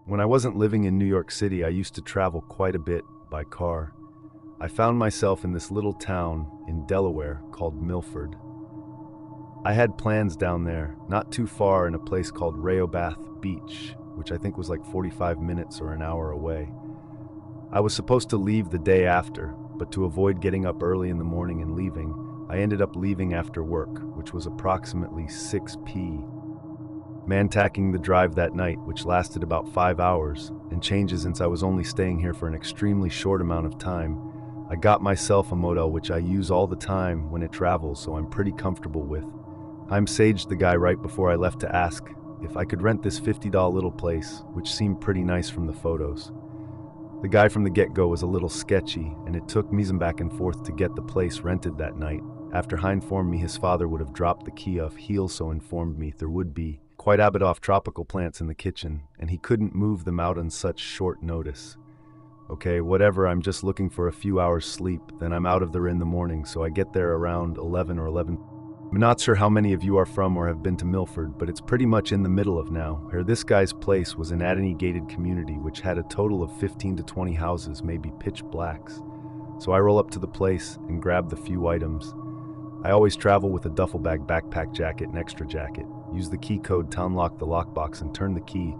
When I wasn't living in New York City, I used to travel quite a bit by car. I found myself in this little town in Delaware called Milford. I had plans down there, not too far in a place called Rehoboth Beach, which I think was like 45 minutes or an hour away. I was supposed to leave the day after, but to avoid getting up early in the morning and leaving, I ended up leaving after work, which was approximately 6 p.m. Man-tacking the drive that night, which lasted about 5 hours, and changes since I was only staying here for an extremely short amount of time, I got myself a motel which I use all the time when it travels, so I'm pretty comfortable with. I'm saged the guy right before I left to ask if I could rent this $50 little place, which seemed pretty nice from the photos. The guy from the get-go was a little sketchy, and it took me some back and forth to get the place rented that night. After he informed me his father would have dropped the key off, he also informed me there would be quite a bit of tropical plants in the kitchen, and he couldn't move them out on such short notice. Okay, whatever, I'm just looking for a few hours sleep, then I'm out of there in the morning, so I get there around 11 or 11. I'm not sure how many of you are from or have been to Milford, but it's pretty much in the middle of now, where this guy's place was an gated community which had a total of 15 to 20 houses, maybe pitch blacks. So I roll up to the place and grab the few items. I always travel with a duffel bag, backpack jacket, and extra jacket. Use the key code to unlock the lockbox and turn the key,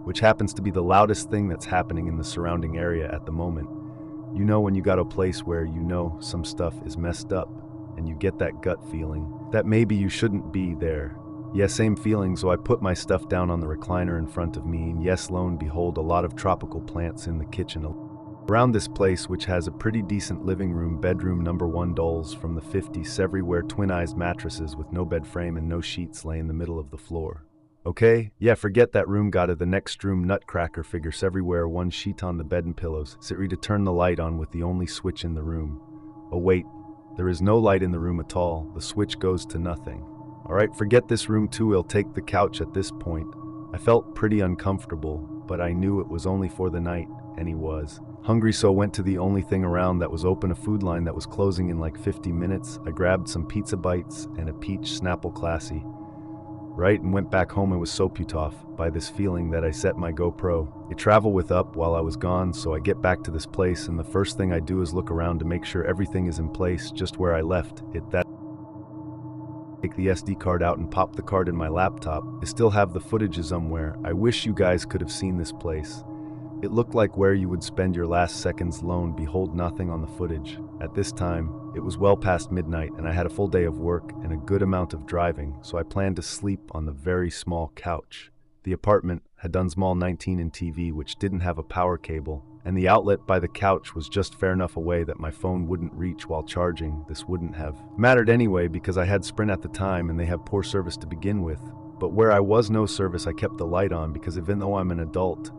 which happens to be the loudest thing that's happening in the surrounding area at the moment. You know when you got a place where you know some stuff is messed up, and you get that gut feeling that maybe you shouldn't be there. Yeah, same feeling, so I put my stuff down on the recliner in front of me, and yes, lo and behold, a lot of tropical plants in the kitchen. Around this place, which has a pretty decent living room, bedroom number 1 dolls from the 50s, everywhere twin-eyes mattresses with no bed frame and no sheets lay in the middle of the floor. Okay? Yeah, forget that room got it. The next room, nutcracker figures everywhere, one sheet on the bed and pillows. Sit ready to turn the light on with the only switch in the room. Oh wait, there is no light in the room at all. The switch goes to nothing. Alright, forget this room too, we'll take the couch at this point. I felt pretty uncomfortable, but I knew it was only for the night, and he was. Hungry, so went to the only thing around that was open, a food line that was closing in like 50 minutes. I grabbed some pizza bites and a peach Snapple Classy. Right, and went back home and was so put off by this feeling that I set my GoPro. It travel with up while I was gone, so I get back to this place and the first thing I do is look around to make sure everything is in place just where I left it. Take the SD card out and pop the card in my laptop. I still have the footage somewhere. I wish you guys could have seen this place. It looked like where you would spend your last seconds alone. Behold, nothing on the footage. At this time, it was well past midnight and I had a full day of work and a good amount of driving, so I planned to sleep on the very small couch. The apartment had done small 19-inch TV which didn't have a power cable, and the outlet by the couch was just far enough away that my phone wouldn't reach while charging. This wouldn't have mattered anyway because I had Sprint at the time and they have poor service to begin with. But where I was no service, I kept the light on because even though I'm an adult,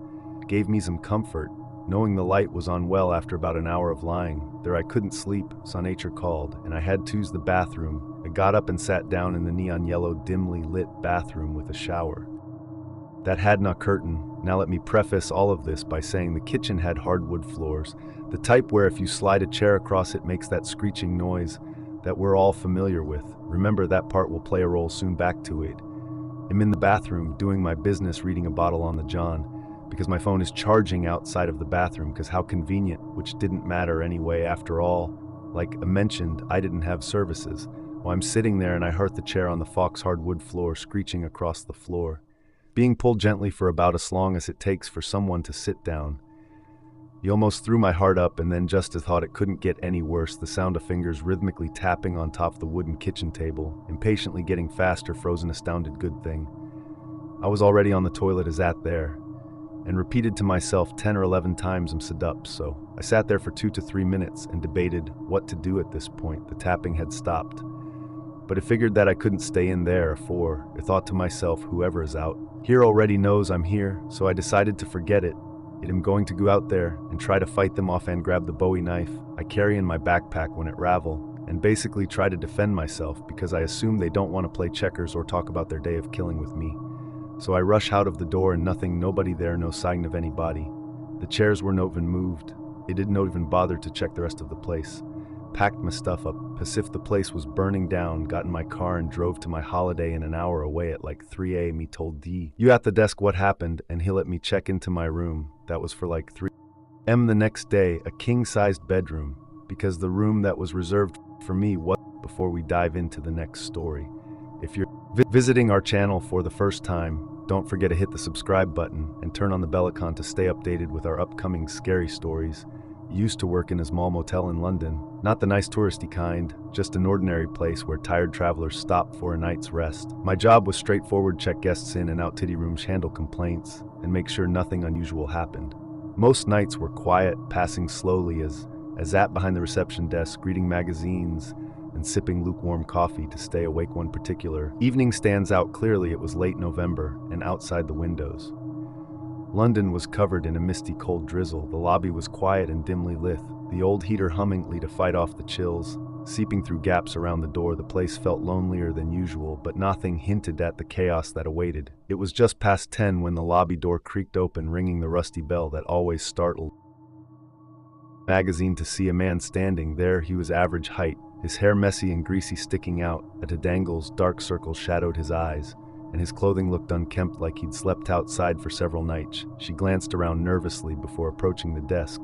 it gave me some comfort knowing the light was on well after about an hour of lying. There I couldn't sleep, so nature called, and I had to use the bathroom. I got up and sat down in the neon yellow dimly lit bathroom with a shower that had no curtain. Now let me preface all of this by saying the kitchen had hardwood floors, the type where if you slide a chair across it makes that screeching noise that we're all familiar with. Remember, that part will play a role soon. Back to it. I'm in the bathroom doing my business, reading a bottle on the John, because my phone is charging outside of the bathroom, because how convenient, which didn't matter anyway after all. Like I mentioned, I didn't have services. Well, I'm sitting there and I heard the chair on the Fox hardwood floor screeching across the floor, being pulled gently for about as long as it takes for someone to sit down. He almost threw my heart up, and then just as thought it couldn't get any worse, the sound of fingers rhythmically tapping on top of the wooden kitchen table, impatiently getting faster, frozen, astounded good thing. I was already on the toilet as at there, and repeated to myself 10 or 11 times I'm sit up, so I sat there for 2 to 3 minutes and debated what to do at this point. The tapping had stopped, but I figured that I couldn't stay in there, for I thought to myself, whoever is out here already knows I'm here, so I decided to forget it. I'm going to go out there and try to fight them off and grab the Bowie knife I carry in my backpack when it ravel, and basically try to defend myself because I assume they don't want to play checkers or talk about their day of killing with me. So I rush out of the door and nobody there, no sign of anybody. The chairs were not even moved. It did not even bother to check the rest of the place. packed my stuff up as if the place was burning down, got in my car and drove to my holiday in an hour away at like 3 a.m. He told D, "You at the desk, what happened?" And he let me check into my room. That was for like 3 a.m. the next day, a king-sized bedroom, because the room that was reserved for me was before we dive into the next story. If you're visiting our channel for the first time, don't forget to hit the subscribe button and turn on the bell icon to stay updated with our upcoming scary stories. Used to work in a small motel in London, not the nice touristy kind, just an ordinary place where tired travelers stop for a night's rest. My job was straightforward: check guests in and out titty rooms, handle complaints, and make sure nothing unusual happened. Most nights were quiet, passing slowly as I sat behind the reception desk, reading magazines and sipping lukewarm coffee to stay awake. One particular evening stands out clearly. It was late November, and outside the windows, London was covered in a misty, cold drizzle. The lobby was quiet and dimly lit, the old heater humming to fight off the chills, seeping through gaps around the door. The place felt lonelier than usual, but nothing hinted at the chaos that awaited. It was just past 10 when the lobby door creaked open, ringing the rusty bell that always startled magazine to see a man standing there. He was average height, his hair messy and greasy, sticking out at a dangles. Dark circles shadowed his eyes, and his clothing looked unkempt, like he'd slept outside for several nights. She glanced around nervously before approaching the desk.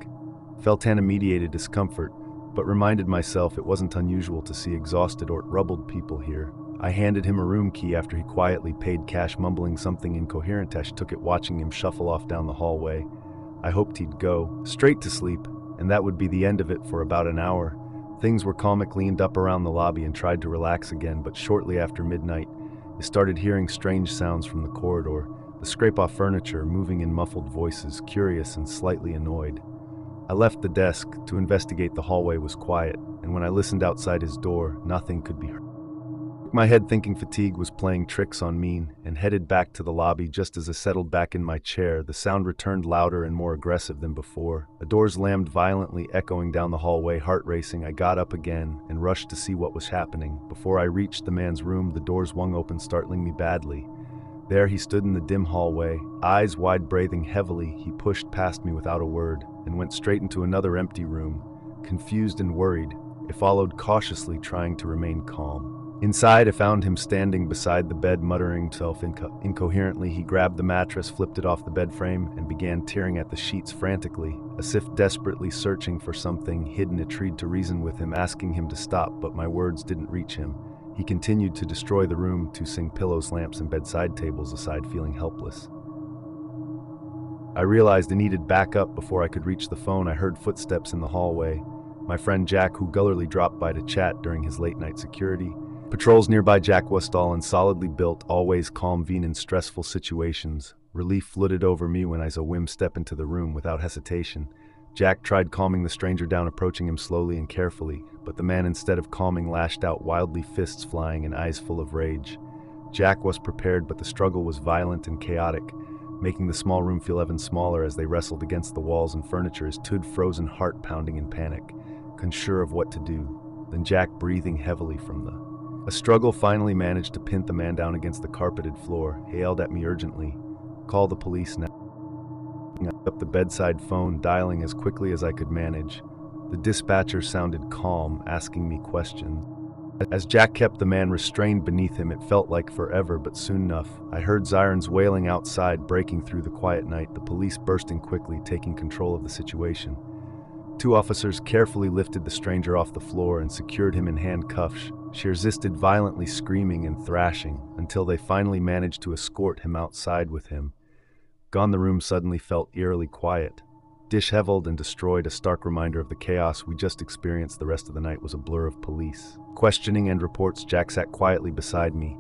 Felt an immediate discomfort, but reminded myself it wasn't unusual to see exhausted or troubled people here. I handed him a room key after he quietly paid cash, mumbling something incoherent as she took it, watching him shuffle off down the hallway. I hoped he'd go straight to sleep, and that would be the end of it. For about an hour, things were calm. I cleaned up around the lobby and tried to relax again, but shortly after midnight, I started hearing strange sounds from the corridor, the scrape off furniture, moving in muffled voices, curious and slightly annoyed. I left the desk to investigate. The hallway was quiet, and when I listened outside his door, nothing could be heard. My head, thinking fatigue was playing tricks on me, and headed back to the lobby. Just as I settled back in my chair, the sound returned, louder and more aggressive than before. A door slammed violently, echoing down the hallway. Heart racing, I got up again and rushed to see what was happening. Before I reached the man's room, the door swung open, startling me badly. There he stood in the dim hallway, eyes wide, breathing heavily. He pushed past me without a word and went straight into another empty room. Confused and worried, I followed cautiously, trying to remain calm. Inside, I found him standing beside the bed, muttering himself incoherently. He grabbed the mattress, flipped it off the bed frame, and began tearing at the sheets frantically, as if desperately searching for something hidden. I tried to reason with him, asking him to stop, but my words didn't reach him. He continued to destroy the room, tossing pillows, lamps, and bedside tables aside, feeling helpless. I realized I needed backup. Before I could reach the phone, I heard footsteps in the hallway. My friend Jack, who gullarly dropped by to chat during his late-night security patrols nearby. Jack was tall and solidly built, always calm even in stressful situations. Relief flooded over me when I saw him step into the room without hesitation. Jack tried calming the stranger down, approaching him slowly and carefully, but the man, instead of calming, lashed out wildly, fists flying and eyes full of rage. Jack was prepared, but the struggle was violent and chaotic, making the small room feel even smaller as they wrestled against the walls and furniture, his frozen heart pounding in panic, unsure of what to do. Then Jack, breathing heavily from a struggle, finally managed to pin the man down against the carpeted floor. He yelled at me urgently, "Call the police now." I picked up the bedside phone, dialing as quickly as I could manage. The dispatcher sounded calm, asking me questions. As Jack kept the man restrained beneath him, it felt like forever, but soon enough, I heard sirens wailing outside, breaking through the quiet night. The police bursting quickly, taking control of the situation. 2 officers carefully lifted the stranger off the floor and secured him in handcuffs. She resisted violently, screaming and thrashing, until they finally managed to escort him outside with him. Gone, the room suddenly felt eerily quiet. Disheveled and destroyed, a stark reminder of the chaos we just experienced. The rest of the night was a blur of police questioning and reports. Jack sat quietly beside me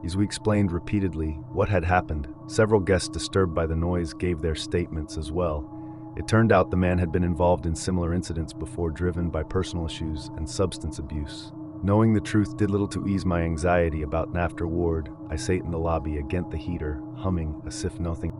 as we explained repeatedly what had happened. Several guests, disturbed by the noise, gave their statements as well. It turned out the man had been involved in similar incidents before, driven by personal issues and substance abuse. Knowing the truth did little to ease my anxiety about an afterward. I sat in the lobby against the heater, humming as if nothing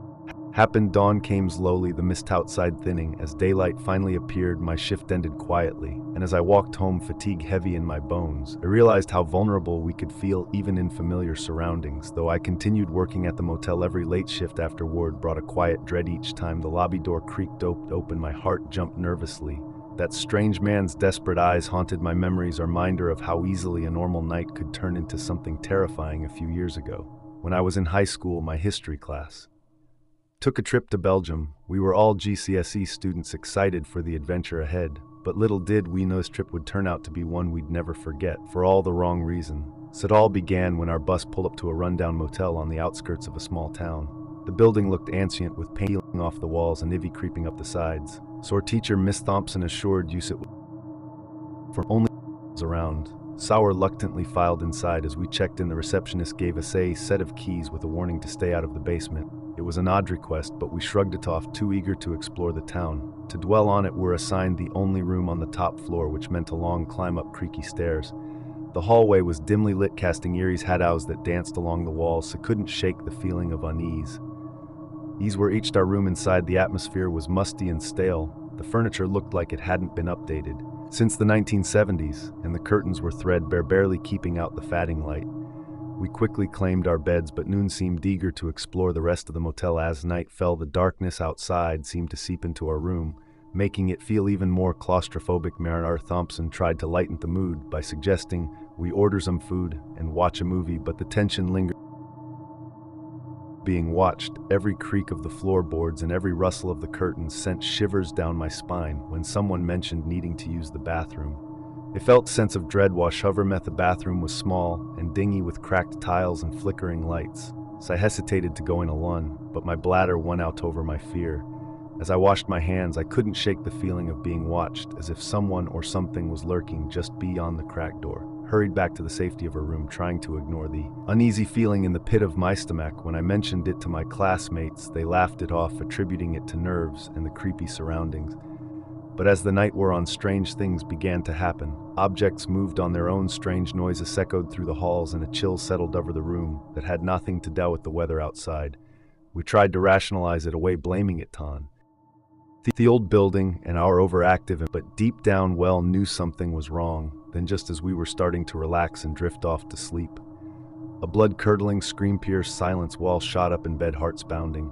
happened. Dawn came slowly, the mist outside thinning. As daylight finally appeared, my shift ended quietly, and as I walked home, fatigue heavy in my bones, I realized how vulnerable we could feel even in familiar surroundings. Though I continued working at the motel, every late shift afterward brought a quiet dread. Each time the lobby door creaked open, my heart jumped nervously, That strange man's desperate eyes haunted my memories, a reminder of how easily a normal night could turn into something terrifying a few years ago. When I was in high school, my history class took a trip to Belgium. We were all GCSE students excited for the adventure ahead, but little did we know this trip would turn out to be one we'd never forget, for all the wrong reason. It all began when our bus pulled up to a rundown motel on the outskirts of a small town. The building looked ancient, with paint peeling off the walls and ivy creeping up the sides. So our teacher, Miss Thompson, assured us it for only was around. Sauer reluctantly filed inside. As we checked in, the receptionist gave us a set of keys with a warning to stay out of the basement. It was an odd request, but we shrugged it off, too eager to explore the town. To dwell on it, we're assigned the only room on the top floor, which meant a long climb up creaky stairs. The hallway was dimly lit, casting eerie shadows that danced along the walls, so couldn't shake the feeling of unease. These were each our room. Inside, the atmosphere was musty and stale. The furniture looked like it hadn't been updated since the 1970s, and the curtains were threadbare, barely keeping out the fading light. We quickly claimed our beds, but noon seemed eager to explore the rest of the motel. As night fell, the darkness outside seemed to seep into our room, making it feel even more claustrophobic. Mariner Thompson tried to lighten the mood by suggesting we order some food and watch a movie, but the tension lingered. Being watched, every creak of the floorboards and every rustle of the curtains sent shivers down my spine. When someone mentioned needing to use the bathroom, I felt a sense of dread wash over me. The bathroom was small and dingy, with cracked tiles and flickering lights, so I hesitated to go in alone, but my bladder won out over my fear. As I washed my hands, I couldn't shake the feeling of being watched, as if someone or something was lurking just beyond the cracked door. Hurried back to the safety of her room, trying to ignore the uneasy feeling in the pit of my stomach. When I mentioned it to my classmates, they laughed it off, attributing it to nerves and the creepy surroundings. But as the night wore on, strange things began to happen. Objects moved on their own, strange noises echoed through the halls, and a chill settled over the room that had nothing to do with the weather outside. We tried to rationalize it away, blaming it on the old building and our overactive, but deep down well knew something was wrong. Then, just as we were starting to relax and drift off to sleep, a blood-curdling scream pierced silence. Wall shot up in bed, hearts pounding.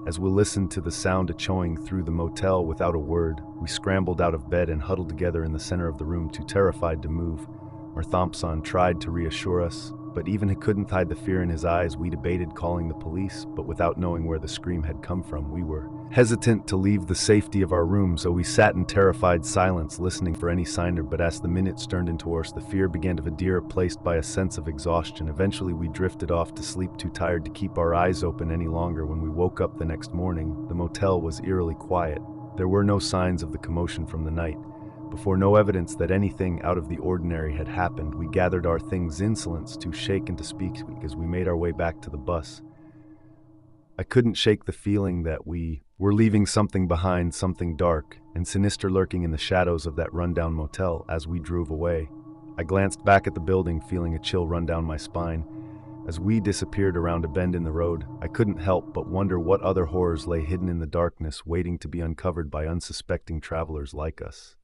As we listened to the sound echoing through the motel without a word, we scrambled out of bed and huddled together in the center of the room, too terrified to move. Our Thompson tried to reassure us, but even he couldn't hide the fear in his eyes. We debated calling the police, but without knowing where the scream had come from, we were hesitant to leave the safety of our room, so we sat in terrified silence, listening for any sign. But as the minutes turned into hours, the fear began to veer, replaced by a sense of exhaustion. Eventually, we drifted off to sleep, too tired to keep our eyes open any longer. When we woke up the next morning, the motel was eerily quiet. There were no signs of the commotion from the night before, no evidence that anything out of the ordinary had happened. We gathered our things, insolence too shaken to speak, as we made our way back to the bus. I couldn't shake the feeling that we were leaving something behind, something dark and sinister lurking in the shadows of that rundown motel. As we drove away, I glanced back at the building, feeling a chill run down my spine. As we disappeared around a bend in the road, I couldn't help but wonder what other horrors lay hidden in the darkness, waiting to be uncovered by unsuspecting travelers like us.